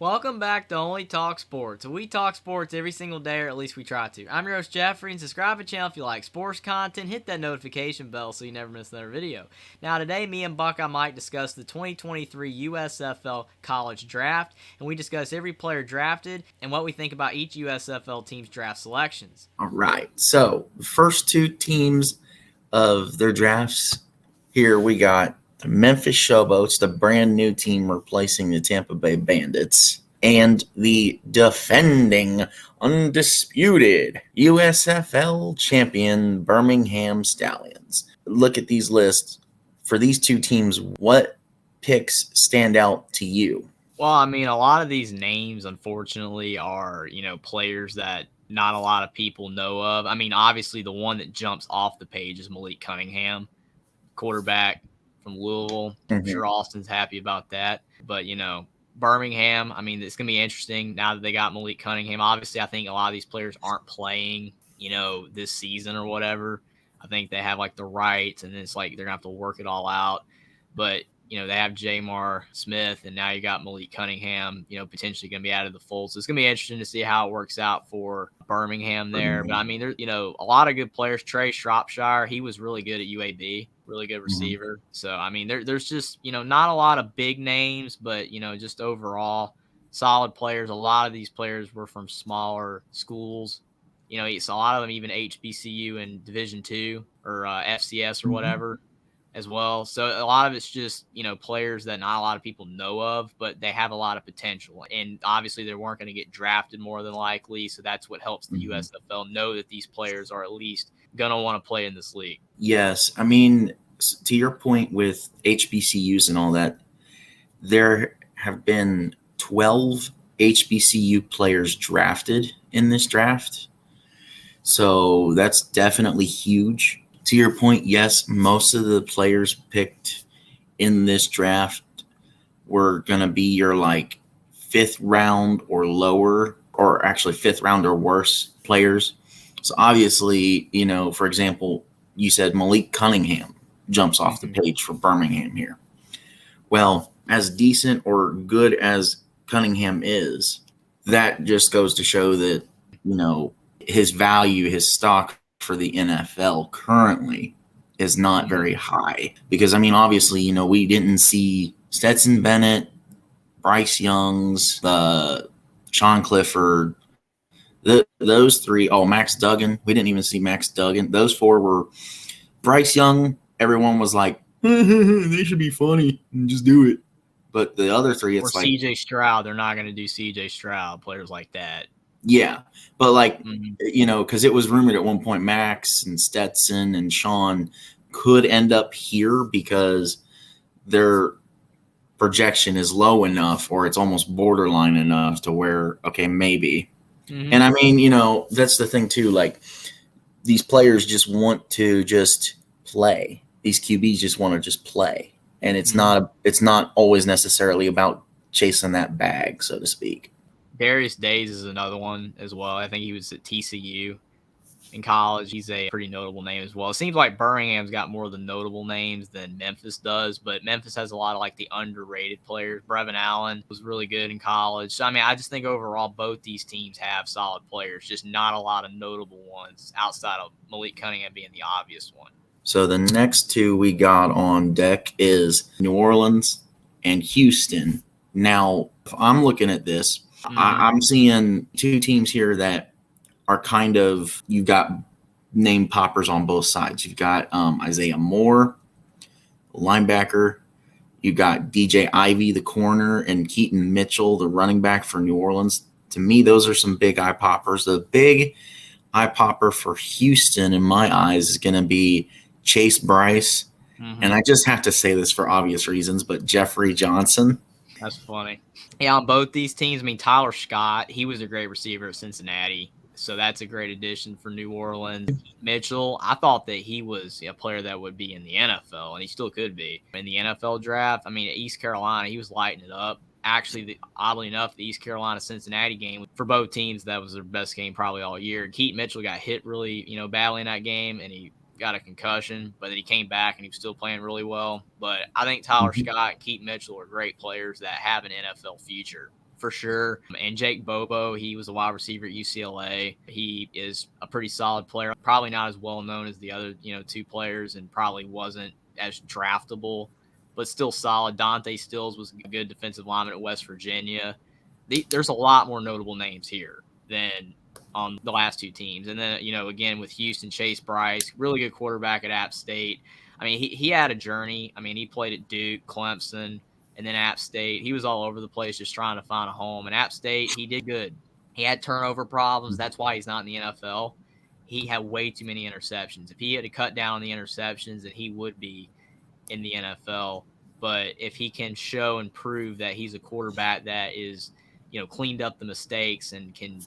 Welcome back to Only Talk Sports. We talk sports every single day, or at least we try to. I'm your host, Jeffrey, and subscribe to the channel if you like sports content. Hit that notification bell so you never miss another video. Now, today, me and Buckeye Mike discuss the 2023 USFL College Draft, and we discuss every player drafted and what we think about each USFL team's draft selections. All right. So, the first two teams of their drafts here, we got the Memphis Showboats, the brand new team replacing the Tampa Bay Bandits, and the defending, undisputed USFL champion Birmingham Stallions. Look at these lists. For these two teams, what picks stand out to you? Well, I mean, a lot of these names, unfortunately, are, players that not a lot of people know of. I mean, obviously, the one that jumps off the page is Malik Cunningham, quarterback from Louisville. I'm sure Austin's happy about that. But, Birmingham, I mean, it's going to be interesting now that they got Malik Cunningham. Obviously, I think a lot of these players aren't playing, this season or whatever. I think they have, the rights, and it's they're going to have to work it all out. But, they have Jamar Smith, and now you got Malik Cunningham, potentially going to be out of the fold. So it's going to be interesting to see how it works out for Birmingham there. But, I mean, there's, a lot of good players. Trey Shropshire, he was really good at UAB, really good receiver. So, I mean, there's just, not a lot of big names, but, just overall solid players. A lot of these players were from smaller schools. It's a lot of them even HBCU and Division II or FCS or whatever as well. So a lot of it's just, players that not a lot of people know of, but they have a lot of potential. And obviously they weren't going to get drafted more than likely. So that's what helps the USFL know that these players are at least going to want to play in this league. Yes. I mean, to your point with HBCUs and all that, there have been 12 HBCU players drafted in this draft. So that's definitely huge. To your point, yes, most of the players picked in this draft were going to be your fifth round or lower, or actually fifth round or worse players. So obviously, for example, you said Malik Cunningham jumps off the page for Birmingham here. Well, as decent or good as Cunningham is, that just goes to show that, his value, his stock for the NFL currently is not very high. Because, I mean, obviously, we didn't see Stetson Bennett, Bryce Youngs, Sean Clifford, those three. Oh, Max Duggan. We didn't even see Max Duggan. Those four were Bryce Young. Everyone was like, they should be funny and just do it. But the other three, it's or CJ Stroud. They're not going to do CJ Stroud, players like that. Yeah. But because it was rumored at one point Max and Stetson and Sean could end up here because their projection is low enough, or it's almost borderline enough to where, okay, maybe. And I mean, that's the thing too. These players just want to just play. These QBs just want to just play. And it's not always necessarily about chasing that bag, so to speak. Darius Days is another one as well. I think he was at TCU in college. He's a pretty notable name as well. It seems like Birmingham's got more of the notable names than Memphis does, but Memphis has a lot of the underrated players. Brevin Allen was really good in college. So, I mean, I just think overall both these teams have solid players, just not a lot of notable ones outside of Malik Cunningham being the obvious one. So the next two we got on deck is New Orleans and Houston. Now, if I'm looking at this, I'm seeing two teams here that are kind of, you've got name poppers on both sides. You've got Isaiah Moore, linebacker. You've got DJ Ivey, the corner, and Keaton Mitchell, the running back for New Orleans. To me, those are some big eye poppers. The big eye popper for Houston, in my eyes, is going to be Chase Bryce. And I just have to say this for obvious reasons, but Jeffrey Johnson. That's funny. Yeah, on both these teams, I mean, Tyler Scott, he was a great receiver at Cincinnati, so that's a great addition for New Orleans. Mitchell, I thought that he was a player that would be in the NFL, and he still could be. In the NFL draft, I mean, at East Carolina, he was lighting it up. Actually, oddly enough, the East Carolina-Cincinnati game, for both teams, that was their best game probably all year. Keaton Mitchell got hit really, badly in that game, and he got a concussion, but then he came back and he was still playing really well. But I think Tyler Scott and Keaton Mitchell are great players that have an NFL future for sure. And Jake Bobo, he was a wide receiver at UCLA. He is a pretty solid player. Probably not as well known as the other, two players, and probably wasn't as draftable, but still solid. Dante Stills was a good defensive lineman at West Virginia. There's a lot more notable names here than on the last two teams. And then, again, with Houston, Chase Bryce, really good quarterback at App State. I mean, he had a journey. I mean, he played at Duke, Clemson, and then App State. He was all over the place just trying to find a home. And App State, he did good. He had turnover problems. That's why he's not in the NFL. He had way too many interceptions. If he had to cut down on the interceptions, then he would be in the NFL. But if he can show and prove that he's a quarterback that is, cleaned up the mistakes and can,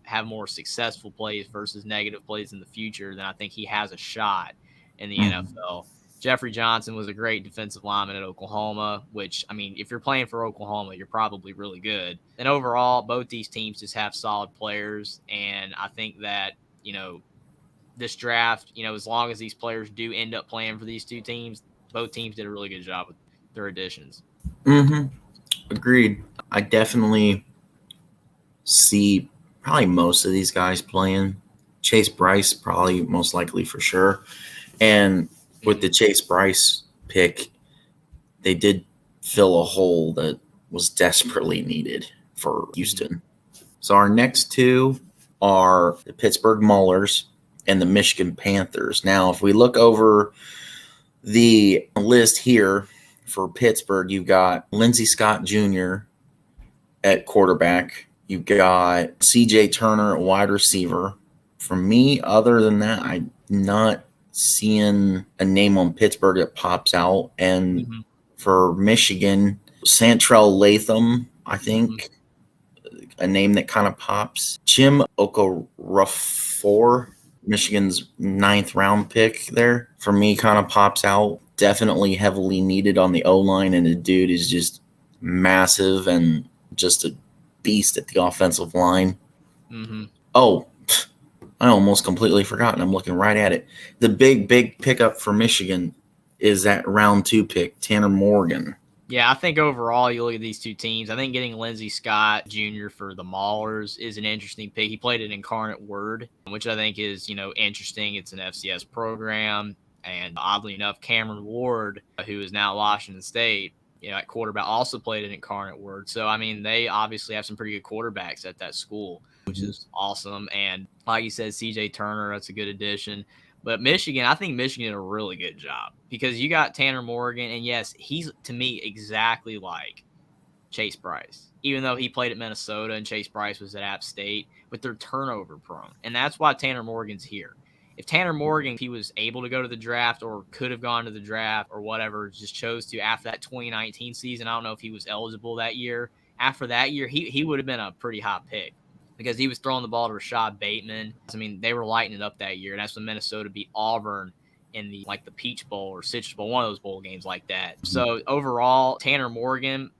have more successful plays versus negative plays in the future, then I think he has a shot in the NFL. Jeffrey Johnson was a great defensive lineman at Oklahoma, which, I mean, if you're playing for Oklahoma, you're probably really good. And overall, both these teams just have solid players. And I think that, this draft, as long as these players do end up playing for these two teams, both teams did a really good job with their additions. Agreed. I definitely see probably most of these guys playing. Chase Bryce, probably most likely for sure. And with the Chase Bryce pick, they did fill a hole that was desperately needed for Houston. So our next two are the Pittsburgh Maulers and the Michigan Panthers. Now, if we look over the list here for Pittsburgh, you've got Lindsey Scott Jr. at quarterback. You've got CJ Turner at wide receiver. For me, other than that, I'm not seeing a name on Pittsburgh that pops out. And for Michigan, Santrell Latham, I think, a name that kind of pops. Jim Okorafor, Michigan's 9th round pick there, for me kind of pops out. Definitely heavily needed on the O-line, and the dude is just massive and just a beast at the offensive line. Oh, I almost completely forgotten. I'm looking right at it. The big pickup for Michigan is that round 2 pick, Tanner Morgan. Yeah, I think overall, you look at these two teams, I think getting Lindsey Scott Jr. for the Maulers is an interesting pick. He played at Incarnate Word, which I think is, interesting. It's an FCS program. And oddly enough, Cameron Ward, who is now at Washington State, at quarterback, also played at Incarnate Word. So, I mean, they obviously have some pretty good quarterbacks at that school, which is awesome. And like you said, CJ Turner, that's a good addition. But Michigan, I think Michigan did a really good job because you got Tanner Morgan. And yes, he's, to me, exactly like Chase Bryce, even though he played at Minnesota and Chase Bryce was at App State, but they're turnover prone. And that's why Tanner Morgan's here. If Tanner Morgan, he was able to go to the draft or could have gone to the draft or whatever, just chose to after that 2019 season, I don't know if he was eligible that year. After that year, he would have been a pretty hot pick because he was throwing the ball to Rashad Bateman. I mean, they were lighting it up that year, and that's when Minnesota beat Auburn in the Peach Bowl or Citrus Bowl, one of those bowl games like that. So overall, Tanner Morgan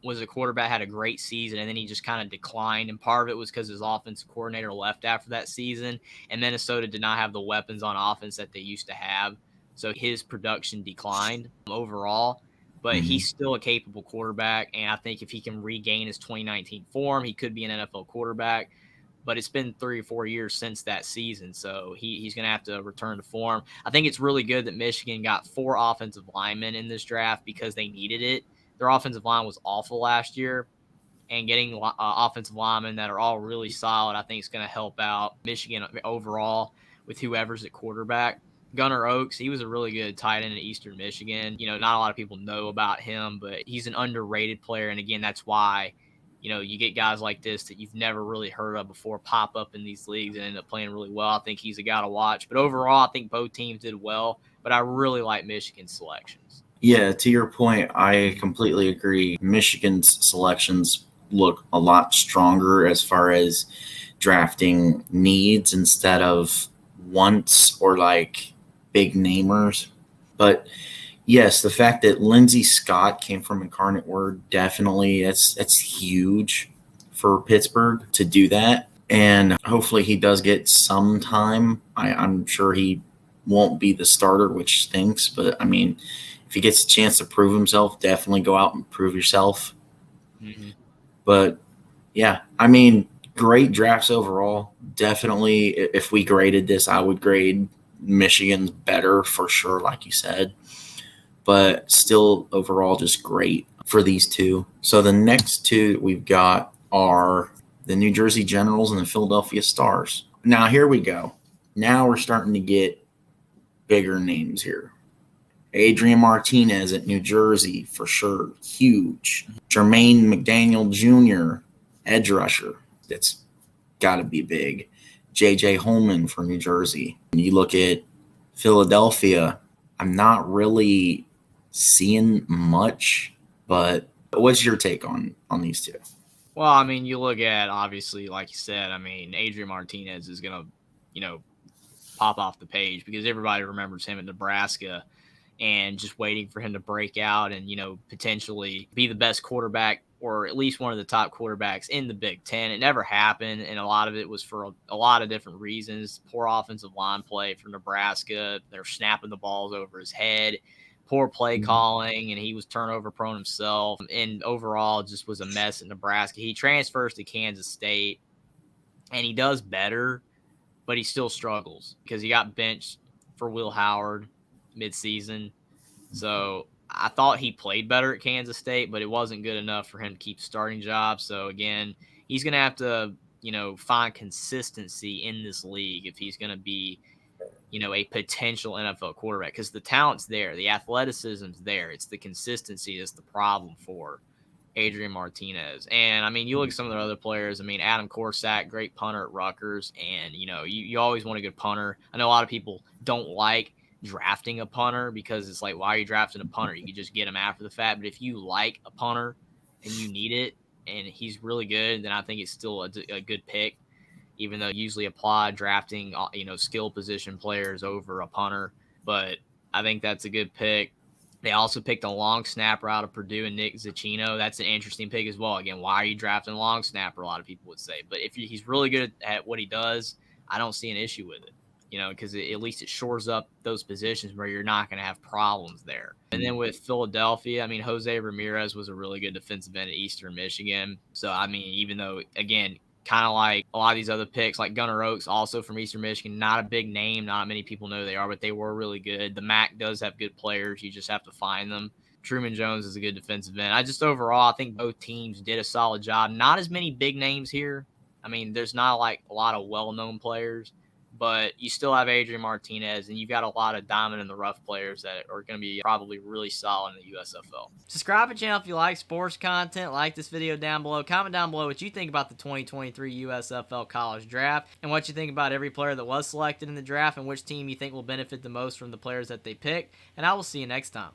was a quarterback, had a great season, and then he just kind of declined. And part of it was because his offensive coordinator left after that season, and Minnesota did not have the weapons on offense that they used to have. So his production declined overall, but he's still a capable quarterback. And I think if he can regain his 2019 form, he could be an NFL quarterback. But it's been 3 or 4 years since that season, so he's going to have to return to form. I think it's really good that Michigan got 4 offensive linemen in this draft because they needed it. Their offensive line was awful last year, and getting offensive linemen that are all really solid, I think is going to help out Michigan overall with whoever's at quarterback. Gunnar Oaks, he was a really good tight end at Eastern Michigan. Not a lot of people know about him, but he's an underrated player, and again, that's why you get guys like this that you've never really heard of before pop up in these leagues and end up playing really well. I think he's a guy to watch. But overall, I think both teams did well, but I really like Michigan's selections. Yeah, to your point, I completely agree. Michigan's selections look a lot stronger as far as drafting needs instead of wants or big namers. But yes, the fact that Lindsey Scott came from Incarnate Word, definitely that's huge for Pittsburgh to do that. And hopefully he does get some time. I'm sure he won't be the starter, which stinks. But, I mean, if he gets a chance to prove himself, definitely go out and prove yourself. But Yeah, I mean, great drafts overall. Definitely, if we graded this, I would grade Michigan's better for sure, like you said. But still, overall, just great for these two. So the next two that we've got are the New Jersey Generals and the Philadelphia Stars. Now, here we go. Now we're starting to get bigger names here. Adrian Martinez at New Jersey, for sure. Huge. Jermaine McDaniel Jr., edge rusher. That's got to be big. J.J. Holman for New Jersey. You look at Philadelphia, I'm not really seeing much, but what's your take on these two? Well, I mean, you look at, obviously, like you said, I mean, Adrian Martinez is going to, pop off the page because everybody remembers him at Nebraska and just waiting for him to break out and, potentially be the best quarterback or at least one of the top quarterbacks in the Big Ten. It never happened. And a lot of it was for a lot of different reasons. Poor offensive line play for Nebraska. They're snapping the balls over his head. Poor play calling, and he was turnover prone himself. And overall, just was a mess at Nebraska. He transfers to Kansas State, and he does better, but he still struggles because he got benched for Will Howard midseason. So I thought he played better at Kansas State, but it wasn't good enough for him to keep starting job. So again, he's going to have to, find consistency in this league if he's going to be, a potential NFL quarterback because the talent's there, the athleticism's there. It's the consistency that's the problem for Adrian Martinez. And I mean, you look at some of the other players. I mean, Adam Corsack, great punter at Rutgers. And, you always want a good punter. I know a lot of people don't like drafting a punter because it's like, why are you drafting a punter? You could just get him after the fact. But if you like a punter and you need it and he's really good, then I think it's still a good pick, even though you usually apply drafting, skill position players over a punter. But I think that's a good pick. They also picked a long snapper out of Purdue and Nick Zacchino. That's an interesting pick as well. Again, why are you drafting a long snapper? A lot of people would say. But if he's really good at what he does, I don't see an issue with it, because at least it shores up those positions where you're not going to have problems there. And then with Philadelphia, I mean, Jose Ramirez was a really good defensive end at Eastern Michigan. So, I mean, even though, again, kind of like a lot of these other picks, like Gunnar Oaks, also from Eastern Michigan, not a big name. Not many people know who they are, but they were really good. The MAC does have good players. You just have to find them. Truman Jones is a good defensive end. Overall, I think both teams did a solid job. Not as many big names here. I mean, there's not like a lot of well-known players, but you still have Adrian Martinez, and you've got a lot of diamond in the rough players that are going to be probably really solid in the USFL. Subscribe to the channel if you like sports content. Like this video down below. Comment down below what you think about the 2023 USFL College Draft and what you think about every player that was selected in the draft and which team you think will benefit the most from the players that they picked. And I will see you next time.